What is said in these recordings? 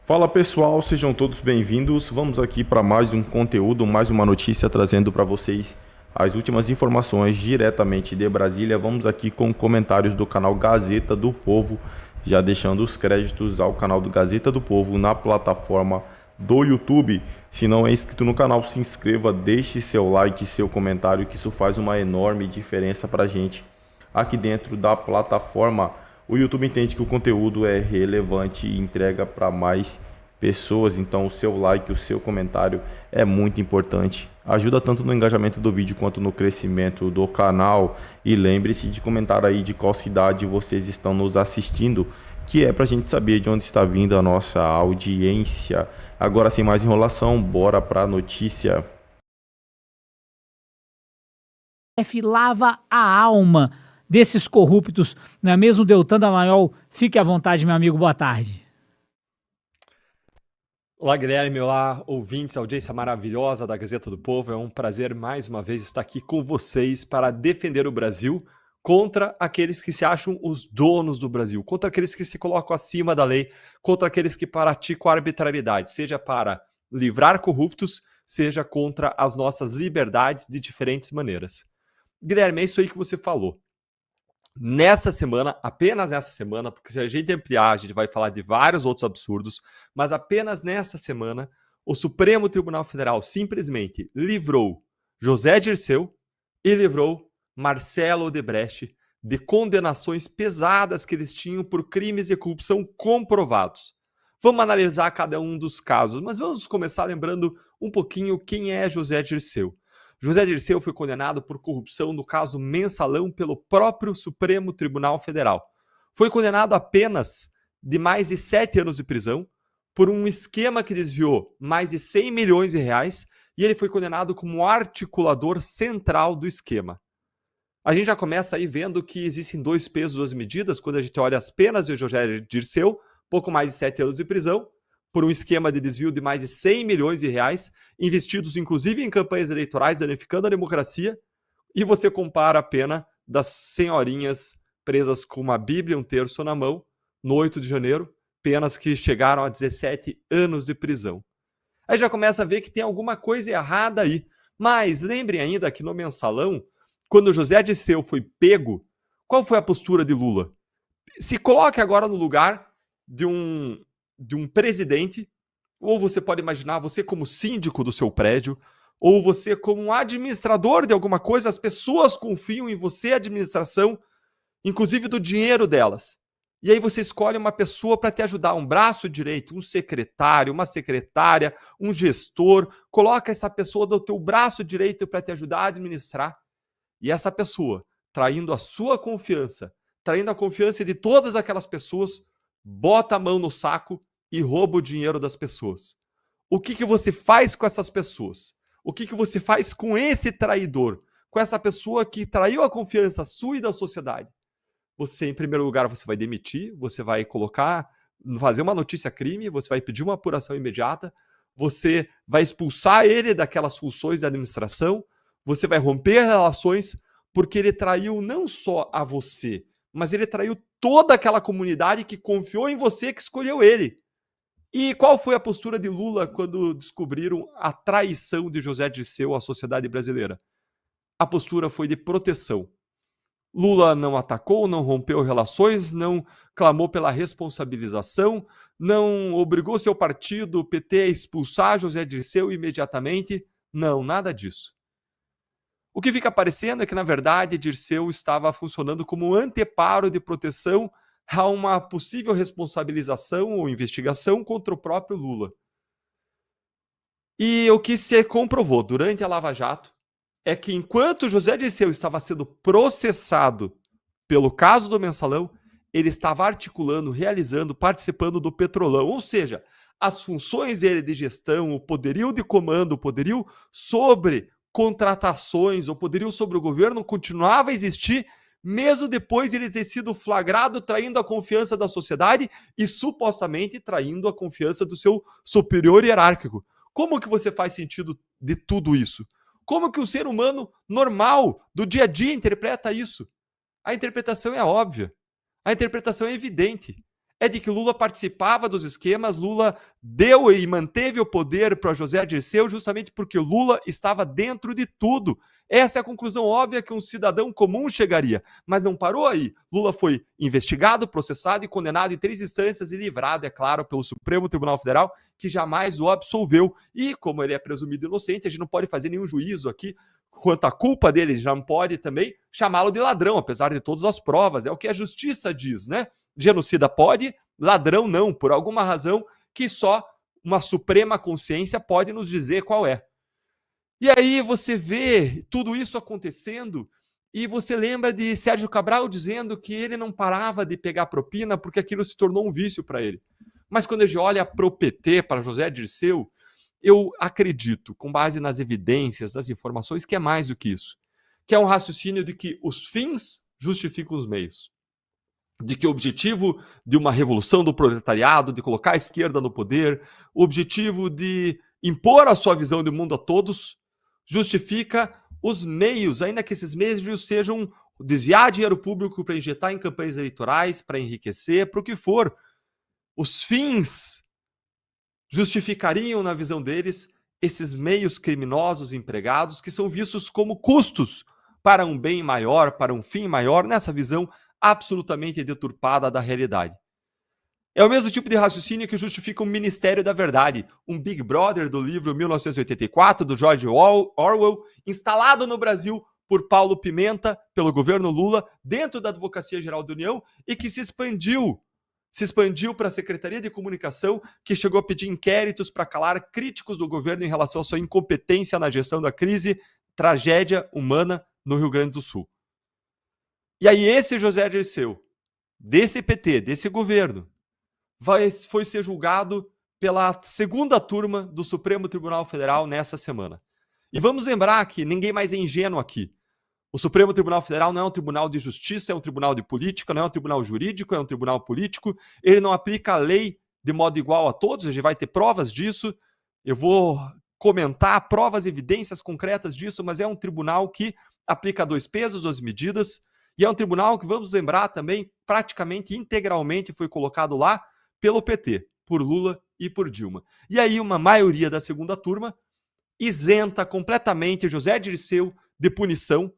Fala pessoal, sejam todos bem-vindos. Vamos aqui para mais um conteúdo, mais uma notícia trazendo para vocês as últimas informações diretamente de Brasília. Vamos aqui com comentários do canal Gazeta do Povo, já deixando os créditos ao canal do Gazeta do Povo na plataforma do YouTube. Se não é inscrito no canal, se inscreva, deixe seu like, seu comentário, que isso faz uma enorme diferença para a gente aqui dentro da plataforma. O YouTube entende que o conteúdo é relevante e entrega para mais pessoas, então o seu like, o seu comentário é muito importante. Ajuda tanto no engajamento do vídeo quanto no crescimento do canal. E lembre-se de comentar aí de qual cidade vocês estão nos assistindo, que é para a gente saber de onde está vindo a nossa audiência. Agora, sem mais enrolação, bora para a notícia. Lava a alma desses corruptos, não é mesmo, Deltan Dallagnol? Fique à vontade, meu amigo, boa tarde. Olá, Guilherme, olá, ouvintes, audiência maravilhosa da Gazeta do Povo. É um prazer mais uma vez estar aqui com vocês para defender o Brasil contra aqueles que se acham os donos do Brasil, contra aqueles que se colocam acima da lei, contra aqueles que praticam a arbitrariedade, seja para livrar corruptos, seja contra as nossas liberdades de diferentes maneiras. Guilherme, é isso aí que você falou. Nessa semana, apenas nessa semana, porque se a gente ampliar, a gente vai falar de vários outros absurdos, mas apenas nessa semana, o Supremo Tribunal Federal simplesmente livrou José Dirceu e livrou Marcelo Odebrecht de condenações pesadas que eles tinham por crimes de corrupção comprovados. Vamos analisar cada um dos casos, mas vamos começar lembrando um pouquinho quem é José Dirceu. José Dirceu foi condenado por corrupção no caso Mensalão pelo próprio Supremo Tribunal Federal. Foi condenado a penas de mais de 7 anos de prisão por um esquema que desviou mais de 100 milhões de reais e ele foi condenado como articulador central do esquema. A gente já começa aí vendo que existem dois pesos, duas medidas, quando a gente olha as penas de José Dirceu, pouco mais de 7 anos de prisão, por um esquema de desvio de mais de 100 milhões de reais, investidos inclusive em campanhas eleitorais, danificando a democracia, e você compara a pena das senhorinhas presas com uma bíblia e um terço na mão, no 8 de janeiro, penas que chegaram a 17 anos de prisão. Aí já começa a ver que tem alguma coisa errada aí. Mas lembrem ainda que no Mensalão, quando José Dirceu foi pego, qual foi a postura de Lula? Se coloque agora no lugar de um presidente, ou você pode imaginar você como síndico do seu prédio, ou você como um administrador de alguma coisa, as pessoas confiam em você, a administração, inclusive do dinheiro delas. E aí você escolhe uma pessoa para te ajudar, um braço direito, um secretário, uma secretária, um gestor, coloca essa pessoa do teu braço direito para te ajudar a administrar. E essa pessoa, traindo a sua confiança, traindo a confiança de todas aquelas pessoas, bota a mão no saco e rouba o dinheiro das pessoas. O que você faz com essas pessoas? O que você faz com esse traidor? Com essa pessoa que traiu a confiança sua e da sociedade? Você, em primeiro lugar, você vai demitir, você vai fazer uma notícia crime, você vai pedir uma apuração imediata, você vai expulsar ele daquelas funções da administração, você vai romper relações, porque ele traiu não só a você, mas ele traiu toda aquela comunidade que confiou em você, que escolheu ele. E qual foi a postura de Lula quando descobriram a traição de José Dirceu à sociedade brasileira? A postura foi de proteção. Lula não atacou, não rompeu relações, não clamou pela responsabilização, não obrigou seu partido, o PT, a expulsar José Dirceu imediatamente. Não, nada disso. O que fica parecendo é que, na verdade, Dirceu estava funcionando como um anteparo de proteção a uma possível responsabilização ou investigação contra o próprio Lula. E o que se comprovou durante a Lava Jato é que, enquanto José Dirceu estava sendo processado pelo caso do Mensalão, ele estava articulando, realizando, participando do Petrolão. Ou seja, as funções dele de gestão, o poderio de comando, o poderio sobre contratações, o poderio sobre o governo continuava a existir, mesmo depois de ele ter sido flagrado traindo a confiança da sociedade e supostamente traindo a confiança do seu superior hierárquico. Como que você faz sentido de tudo isso? Como que o ser humano normal, do dia a dia, interpreta isso? A interpretação é óbvia. A interpretação é evidente. é de que Lula participava dos esquemas, Lula deu e manteve o poder para José Dirceu justamente porque Lula estava dentro de tudo. Essa é a conclusão óbvia que um cidadão comum chegaria. Mas não parou aí. Lula foi investigado, processado e condenado em 3 instâncias e livrado, é claro, pelo Supremo Tribunal Federal, que jamais o absolveu. E, como ele é presumido inocente, a gente não pode fazer nenhum juízo aqui quanto à culpa dele, já não pode também chamá-lo de ladrão, apesar de todas as provas. É o que a justiça diz, né? Genocida pode, ladrão não, por alguma razão que só uma suprema consciência pode nos dizer qual é. E aí você vê tudo isso acontecendo e você lembra de Sérgio Cabral dizendo que ele não parava de pegar propina porque aquilo se tornou um vício para ele. Mas quando a gente olha para o PT, para José Dirceu, eu acredito, com base nas evidências, nas informações, que é mais do que isso. Que é um raciocínio de que os fins justificam os meios. De que o objetivo de uma revolução do proletariado, de colocar a esquerda no poder, o objetivo de impor a sua visão de mundo a todos, justifica os meios, ainda que esses meios sejam desviar dinheiro público para injetar em campanhas eleitorais, para enriquecer, para o que for. Os fins justificariam, na visão deles, esses meios criminosos empregados que são vistos como custos para um bem maior, para um fim maior, nessa visão absolutamente deturpada da realidade. É o mesmo tipo de raciocínio que justifica o Ministério da Verdade, um Big Brother do livro 1984, do George Orwell, instalado no Brasil por Paulo Pimenta, pelo governo Lula, dentro da Advocacia Geral da União, e que se expandiu para a Secretaria de Comunicação, que chegou a pedir inquéritos para calar críticos do governo em relação à sua incompetência na gestão da crise, tragédia humana no Rio Grande do Sul. E aí esse José Dirceu, desse PT, desse governo, foi ser julgado pela segunda turma do Supremo Tribunal Federal nessa semana. E vamos lembrar que ninguém mais é ingênuo aqui. O Supremo Tribunal Federal não é um tribunal de justiça, é um tribunal de política, não é um tribunal jurídico, é um tribunal político. Ele não aplica a lei de modo igual a todos, a gente vai ter provas disso. Eu vou comentar provas, evidências concretas disso, mas é um tribunal que aplica 2 pesos, 2 medidas, e é um tribunal que, vamos lembrar também, praticamente integralmente foi colocado lá pelo PT, por Lula e por Dilma. E aí uma maioria da segunda turma isenta completamente José Dirceu de punição,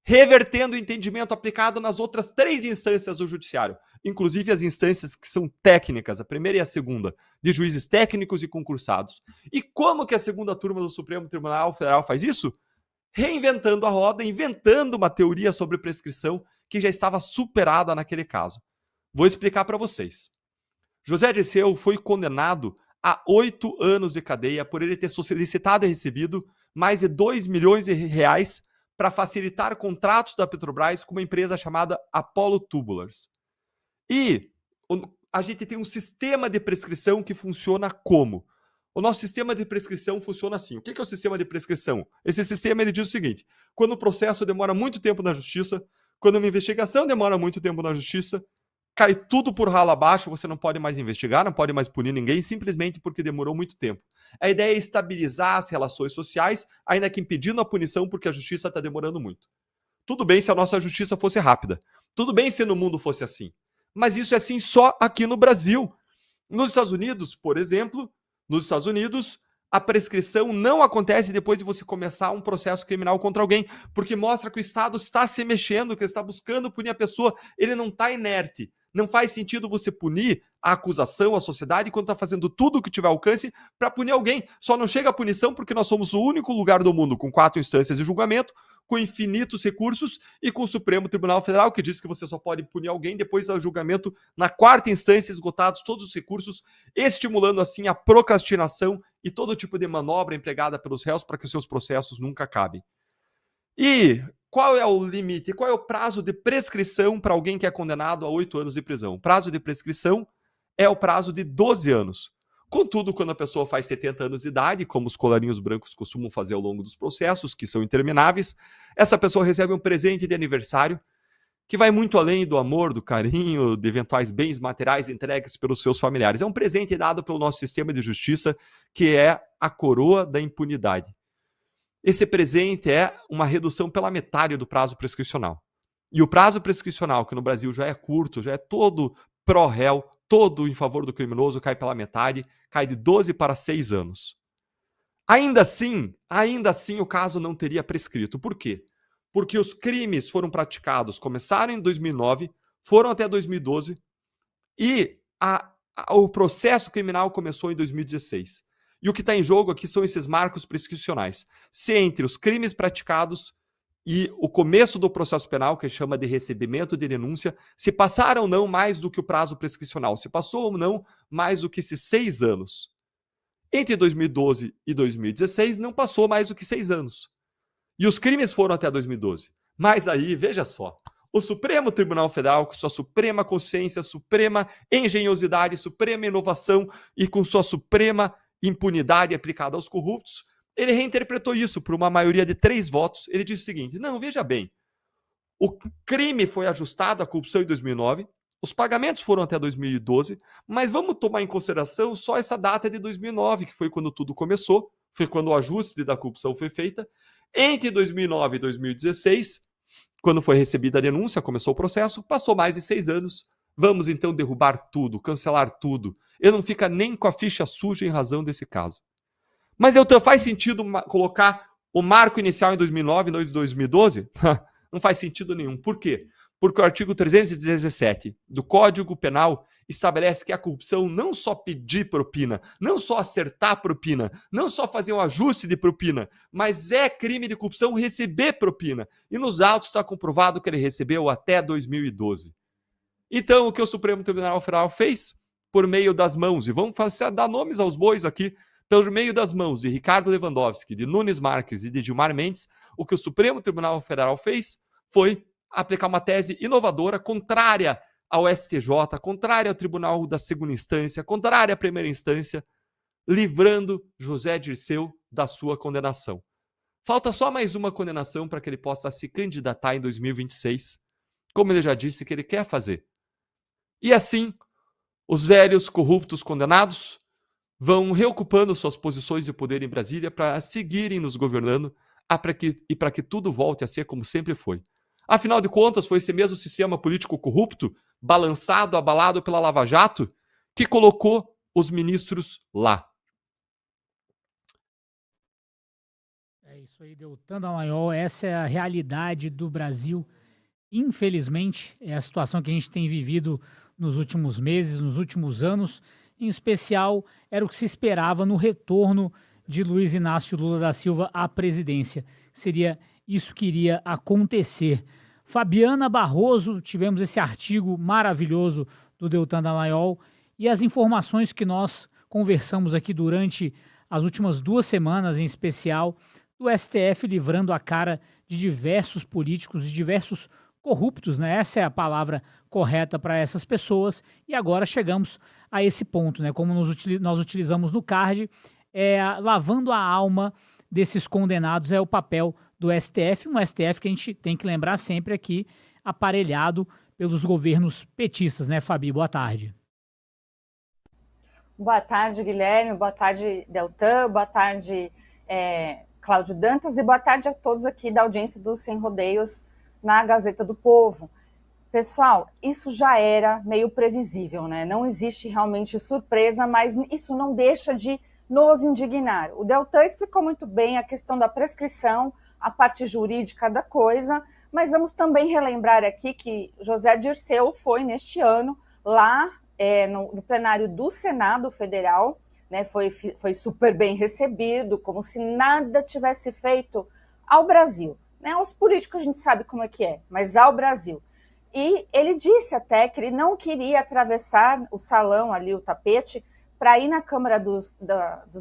revertendo o entendimento aplicado nas outras 3 instâncias do judiciário, inclusive as instâncias que são técnicas, a primeira e a segunda, de juízes técnicos e concursados. E como que a segunda turma do Supremo Tribunal Federal faz isso? Reinventando a roda, inventando uma teoria sobre prescrição que já estava superada naquele caso. Vou explicar para vocês. José Dirceu foi condenado a 8 anos de cadeia por ele ter solicitado e recebido mais de 2 milhões de reais para facilitar contratos da Petrobras com uma empresa chamada Apollo Tubulars. E a gente tem um sistema de prescrição que funciona como? O nosso sistema de prescrição funciona assim. O que é o sistema de prescrição? Esse sistema ele diz o seguinte: quando o processo demora muito tempo na justiça, quando uma investigação demora muito tempo na justiça, cai tudo por ralo abaixo, você não pode mais investigar, não pode mais punir ninguém, simplesmente porque demorou muito tempo. A ideia é estabilizar as relações sociais, ainda que impedindo a punição porque a justiça está demorando muito. Tudo bem se a nossa justiça fosse rápida. Tudo bem se no mundo fosse assim. Mas isso é assim só aqui no Brasil. Nos Estados Unidos, por exemplo, a prescrição não acontece depois de você começar um processo criminal contra alguém, porque mostra que o Estado está se mexendo, que está buscando punir a pessoa, ele não está inerte. Não faz sentido você punir a acusação, a sociedade, quando está fazendo tudo o que tiver alcance para punir alguém. Só não chega a punição porque nós somos o único lugar do mundo com 4 instâncias de julgamento, com infinitos recursos e com o Supremo Tribunal Federal, que diz que você só pode punir alguém depois do julgamento na 4ª instância, esgotados todos os recursos, estimulando assim a procrastinação e todo tipo de manobra empregada pelos réus para que os seus processos nunca acabem. E qual é o limite? Qual é o prazo de prescrição para alguém que é condenado a 8 anos de prisão? O prazo de prescrição é o prazo de 12 anos. Contudo, quando a pessoa faz 70 anos de idade, como os colarinhos brancos costumam fazer ao longo dos processos, que são intermináveis, essa pessoa recebe um presente de aniversário que vai muito além do amor, do carinho, de eventuais bens materiais entregues pelos seus familiares. É um presente dado pelo nosso sistema de justiça, que é a coroa da impunidade. Esse presente é uma redução pela metade do prazo prescricional. E o prazo prescricional, que no Brasil já é curto, já é todo pró-réu, todo em favor do criminoso cai pela metade, cai de 12 para 6 anos. Ainda assim, o caso não teria prescrito. Por quê? Porque os crimes foram praticados, começaram em 2009, foram até 2012 e o processo criminal começou em 2016. E o que está em jogo aqui são esses marcos prescricionais. Se entre os crimes praticados e o começo do processo penal, que chama de recebimento de denúncia, se passaram ou não mais do que o prazo prescricional, se passou ou não mais do que esses 6 anos. Entre 2012 e 2016 não passou mais do que 6 anos. E os crimes foram até 2012. Mas aí, veja só, o Supremo Tribunal Federal, com sua suprema consciência, suprema engenhosidade, suprema inovação e com sua suprema impunidade aplicada aos corruptos, ele reinterpretou isso por uma maioria de 3 votos. Ele disse o seguinte: não, veja bem, o crime foi ajustado à corrupção em 2009, os pagamentos foram até 2012, mas vamos tomar em consideração só essa data de 2009, que foi quando tudo começou, foi quando o ajuste da corrupção foi feita. Entre 2009 e 2016, quando foi recebida a denúncia, começou o processo, passou mais de 6 anos. Vamos então derrubar tudo, cancelar tudo. Ele não fica nem com a ficha suja em razão desse caso. Mas faz sentido colocar o marco inicial em 2009 e não em 2012? Não faz sentido nenhum. Por quê? Porque o artigo 317 do Código Penal estabelece que a corrupção não só pedir propina, não só acertar propina, não só fazer um ajuste de propina, mas é crime de corrupção receber propina. E nos autos está comprovado que ele recebeu até 2012. Então, o que o Supremo Tribunal Federal fez? Por meio das mãos, e vamos dar nomes aos bois aqui, pelo meio das mãos de Ricardo Lewandowski, de Nunes Marques e de Gilmar Mendes, o que o Supremo Tribunal Federal fez foi aplicar uma tese inovadora, contrária ao STJ, contrária ao Tribunal da Segunda Instância, contrária à Primeira Instância, livrando José Dirceu da sua condenação. Falta só mais uma condenação para que ele possa se candidatar em 2026, como ele já disse que ele quer fazer. E assim, os velhos corruptos condenados vão reocupando suas posições de poder em Brasília para seguirem nos governando e para que tudo volte a ser como sempre foi. Afinal de contas, foi esse mesmo sistema político corrupto, balançado, abalado pela Lava Jato, que colocou os ministros lá. É isso aí, Deltan Dallagnol. Essa é a realidade do Brasil. Infelizmente, é a situação que a gente tem vivido nos últimos meses, nos últimos anos. Em especial, era o que se esperava no retorno de Luiz Inácio Lula da Silva à presidência. Seria isso que iria acontecer. Fabiana Barroso, tivemos esse artigo maravilhoso do Deltan Dallagnol e as informações que nós conversamos aqui durante as últimas 2 semanas, em especial, do STF livrando a cara de diversos políticos e diversos corruptos, né? Essa é a palavra correta para essas pessoas. E agora chegamos a esse ponto, né? Como nós utilizamos no card, lavando a alma desses condenados é o papel do STF, um STF que a gente tem que lembrar sempre aqui, aparelhado pelos governos petistas, né, Fabi? Boa tarde. Boa tarde, Guilherme. Boa tarde, Deltan. Boa tarde, Cláudio Dantas. E boa tarde a todos aqui da audiência do Sem Rodeios na Gazeta do Povo. Pessoal, isso já era meio previsível, né? Não existe realmente surpresa, mas isso não deixa de nos indignar. O Deltan explicou muito bem a questão da prescrição, a parte jurídica da coisa, mas vamos também relembrar aqui que José Dirceu foi neste ano lá no plenário do Senado Federal, né, foi super bem recebido, como se nada tivesse feito ao Brasil. Né? Os políticos a gente sabe como é que é, mas ao Brasil. E ele disse até que ele não queria atravessar o salão ali, o tapete, para ir na Câmara dos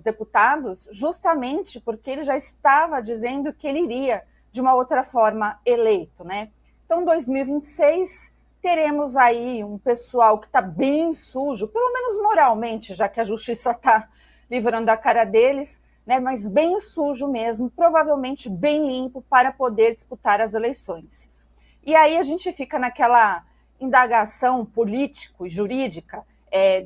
Deputados, justamente porque ele já estava dizendo que ele iria, de uma outra forma, eleito. Né? Então, em 2026, teremos aí um pessoal que está bem sujo, pelo menos moralmente, já que a justiça está livrando a cara deles, né? Mas bem sujo mesmo, provavelmente bem limpo, para poder disputar as eleições. E aí a gente fica naquela indagação político e jurídica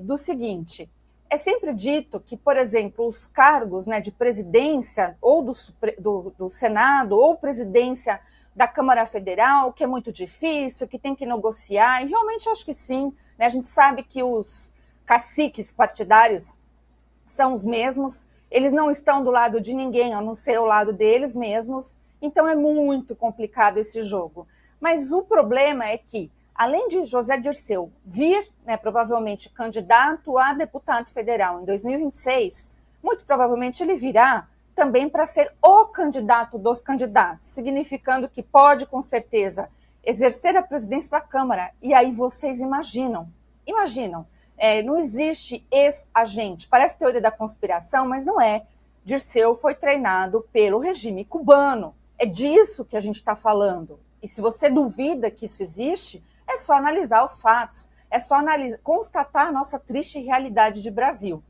do seguinte: é sempre dito que, por exemplo, os cargos, né, de presidência ou do Senado ou presidência da Câmara Federal, que é muito difícil, que tem que negociar, e realmente acho que sim, né? A gente sabe que os caciques partidários são os mesmos, eles não estão do lado de ninguém, a não ser o lado deles mesmos, então é muito complicado esse jogo. Mas o problema é que, além de José Dirceu vir, né, provavelmente candidato a deputado federal em 2026, muito provavelmente ele virá também para ser o candidato dos candidatos, significando que pode, com certeza, exercer a presidência da Câmara. E aí vocês imaginam, não existe ex-agente. Parece teoria da conspiração, mas não é. Dirceu foi treinado pelo regime cubano. É disso que a gente está falando. E se você duvida que isso existe, é só analisar os fatos, é só constatar a nossa triste realidade de Brasil.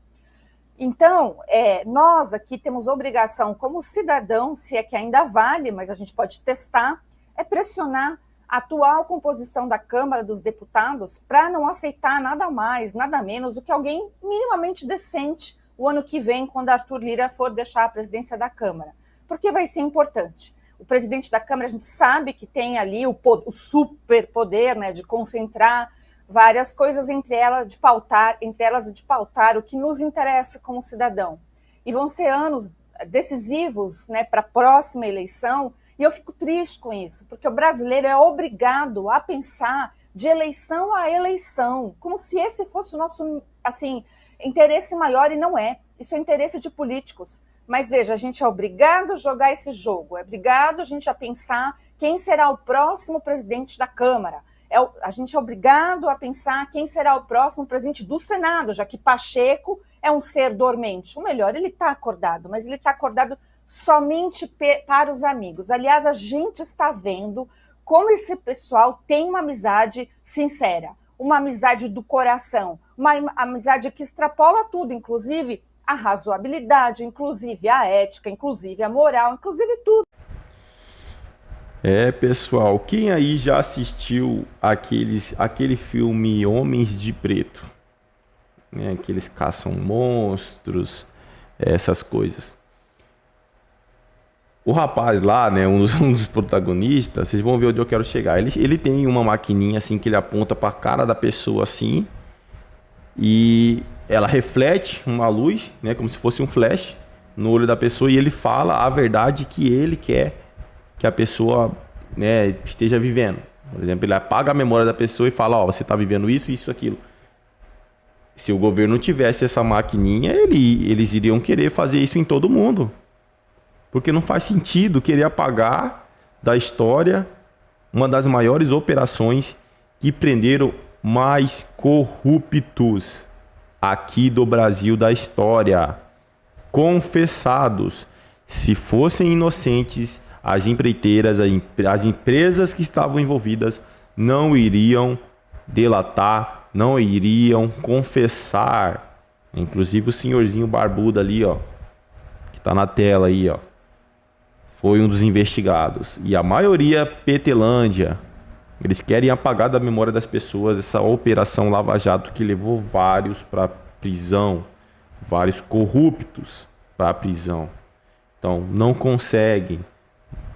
Então, nós aqui temos obrigação como cidadão, se é que ainda vale, mas a gente pode testar, é pressionar a atual composição da Câmara dos Deputados para não aceitar nada mais, nada menos do que alguém minimamente decente o ano que vem, quando Arthur Lira for deixar a presidência da Câmara. Porque vai ser importante. O presidente da Câmara, a gente sabe que tem ali o superpoder, né, de concentrar várias coisas, entre elas de pautar o que nos interessa como cidadão. E vão ser anos decisivos, né, para a próxima eleição, e eu fico triste com isso, porque o brasileiro é obrigado a pensar de eleição a eleição, como se esse fosse o nosso, assim, interesse maior, e não é. Isso é interesse de políticos. Mas veja, a gente é obrigado a jogar esse jogo, é obrigado a gente a pensar quem será o próximo presidente da Câmara. A gente é obrigado a pensar quem será o próximo presidente do Senado, já que Pacheco é um ser dormente. Ou melhor, ele está acordado, mas ele está acordado somente para os amigos. Aliás, a gente está vendo como esse pessoal tem uma amizade sincera, uma amizade do coração, uma amizade que extrapola tudo, inclusive a razoabilidade, inclusive a ética, inclusive a moral, inclusive tudo. Pessoal, quem aí já assistiu aquele filme Homens de Preto? Né, que eles caçam monstros, essas coisas. O rapaz lá, né, um dos protagonistas, vocês vão ver onde eu quero chegar. Ele tem uma maquininha assim que ele aponta para a cara da pessoa assim, e ela reflete uma luz, né, como se fosse um flash no olho da pessoa, e ele fala a verdade que ele quer que a pessoa, né, esteja vivendo. Por exemplo, ele apaga a memória da pessoa e fala, ó, você está vivendo isso, isso, aquilo. Se o governo tivesse essa maquininha, eles iriam querer fazer isso em todo mundo. Porque não faz sentido querer apagar da história uma das maiores operações que prenderam mais corruptos aqui do Brasil da história. Confessados. Se fossem inocentes, as empreiteiras, as empresas que estavam envolvidas não iriam delatar, não iriam confessar. Inclusive o senhorzinho barbudo ali, ó, que tá na tela aí, ó, foi um dos investigados. E a maioria Petelândia. Eles querem apagar da memória das pessoas essa operação Lava Jato que levou vários para prisão, vários corruptos para a prisão. Então, não conseguem.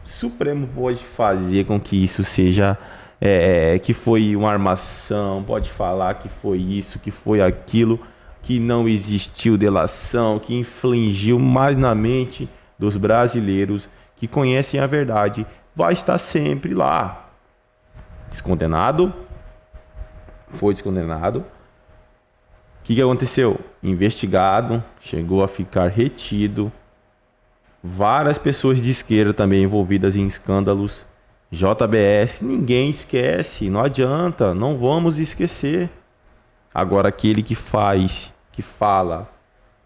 O Supremo pode fazer com que isso seja que foi uma armação, pode falar que foi isso, que foi aquilo, que não existiu delação, que infligiu mais na mente dos brasileiros que conhecem a verdade, vai estar sempre lá. Descondenado, foi descondenado. O que aconteceu? Investigado, chegou a ficar retido. Várias pessoas de esquerda também envolvidas em escândalos. JBS, ninguém esquece, não adianta, não vamos esquecer. Agora aquele que fala que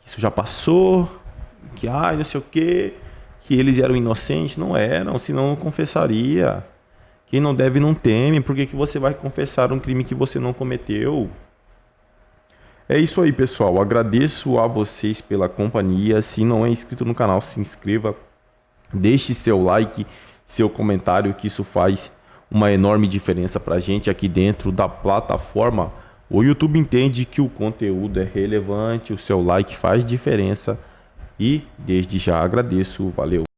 isso já passou, que não sei o quê, que eles eram inocentes, não eram, senão não confessaria. Quem não deve não teme, por que você vai confessar um crime que você não cometeu? É isso aí, pessoal. Agradeço a vocês pela companhia. Se não é inscrito no canal, se inscreva. Deixe seu like, seu comentário, que isso faz uma enorme diferença pra gente aqui dentro da plataforma. O YouTube entende que o conteúdo é relevante, o seu like faz diferença. E desde já agradeço. Valeu!